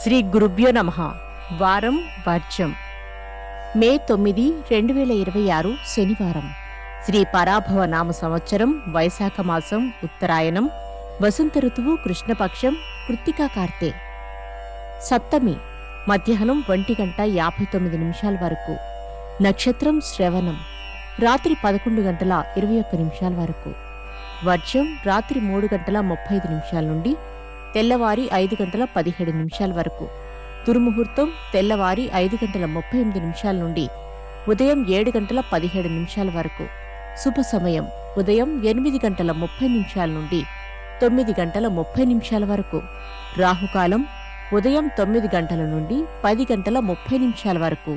శ్రీ గురుభ్యో నమః. వారం వర్జం మే 9, 2026 శనివారం. శ్రీ పరాభవ నామ సంవత్సరం వైశాఖ మాసం ఉత్తరాయణం వసంత ఋతువు కృష్ణపక్షం కృత్తికా కార్తె. సప్తమి మధ్యాహ్నం 1:59 వరకు. నక్షత్రం శ్రవణం రాత్రి 11:21 వరకు. వర్జం రాత్రి 3:35 నుండి తెల్లవారి 5:17 వరకు. దుర్ముహూర్తం తెల్లవారి 5:38 నుండి ఉదయం 7:17 వరకు. శుభ సమయం ఉదయం 8:30 నుండి 9:30 వరకు. రాహుకాలం ఉదయం 9 నుండి 10:30 వరకు.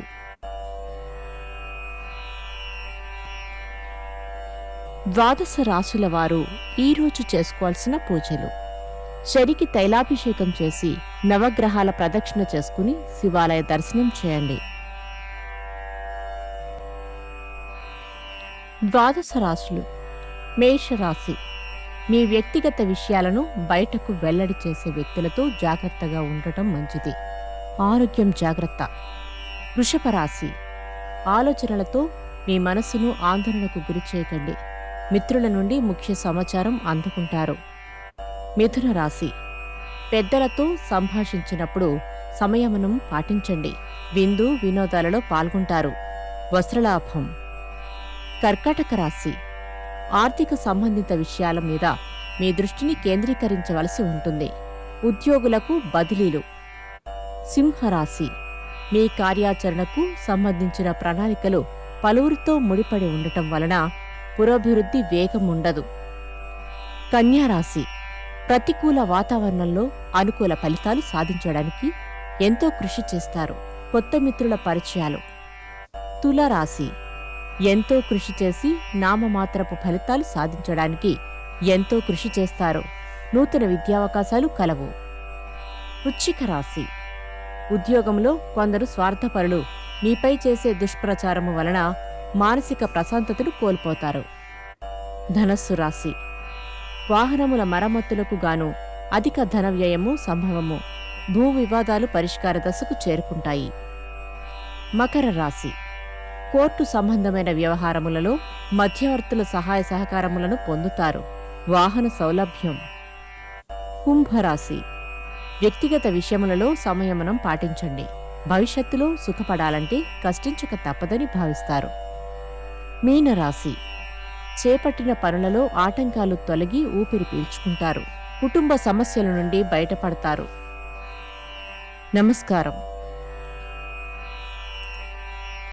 ద్వాదశ రాశుల వారు ఈరోజు చేసుకోవాల్సిన పూజలు: శనికి తైలాభిషేకం చేసి నవగ్రహాల ప్రదక్షిణ చేసుకుని శివాలయ దర్శనం చేయండి. ద్వాదశ రాశులు. మేషరాశి. మీ వ్యక్తిగత విషయాలను బయటకు వెల్లడి చేసే వ్యక్తులతో జాగ్రత్తగా ఉండటం మంచిది. ఆరోగ్యం జాగ్రత్త. వృషభ రాశి. ఆలోచనలతో మీ మనసును ఆందోళనకు గురి చేయకండి. మిత్రుల నుండి ముఖ్య సమాచారం అందుకుంటారు. మిథున రాశి. పెద్దలతో సంభాషించినప్పుడు సంయమనం పాటించండి. విందు వినోదాలలో పాల్గొంటారు. వస్త్రలాభం. కర్కాటక రాశి. ఆర్థిక సంబంధిత విషయాల మీద మీ దృష్టిని కేంద్రీకరించవలసి ఉంటుంది. ఉద్యోగులకు బదిలీలు. సింహరాశి. మీ కార్యాచరణకు సంబంధించిన ప్రణాళికలు పలువురితో ముడిపడి ఉండటం వలన పురోభివృద్ధి వేగం ఉండదు. కన్యారాశి. ప్రతికూల వాతావరణంలో అనుకూల ఫలితాలు సాధించడానికి ఎంతో కృషి చేస్తారు. కొత్త మిత్రుల పరిచయాలు. తులారాశి. ఎంతో కృషి చేసి నామమాత్రపు ఫలితాలు సాధించడానికి ఎంతో కృషి చేస్తారు. నూతన విద్యావకాశాలు కలవు. వృశ్చిక రాశి. ఉద్యోగంలో కొందరు స్వార్థపరులు మీపై చేసే దుష్ప్రచారము వలన మానసిక ప్రశాంతతను కోల్పోతారు. ధనస్సు రాశి. వాహనముల మరమ్మతులకు గాను అధిక ధన వ్యయము సంభవము. భూ వివాదాలు పరిష్కార దశకు చేరుకుంటాయి. మకర రాశి. కోర్టు సంబంధమైన వ్యవహారములలో మధ్యవర్తుల సహాయ సహకారములను పొందుతారు. వాహన సౌలభ్యం. కుంభరాశి. వ్యక్తిగత విషయములలో సంయమనం పాటించండి. భవిష్యత్తులో సుఖపడాలంటే కష్టించక తప్పదని భావిస్తారు. మీనరాశి. చేపట్టిన పనులలో ఆటంకాలు తొలగి ఊపిరి పీల్చుకుంటారు. కుటుంబ సమస్యల నుండి బయటపడతారు. నమస్కారం.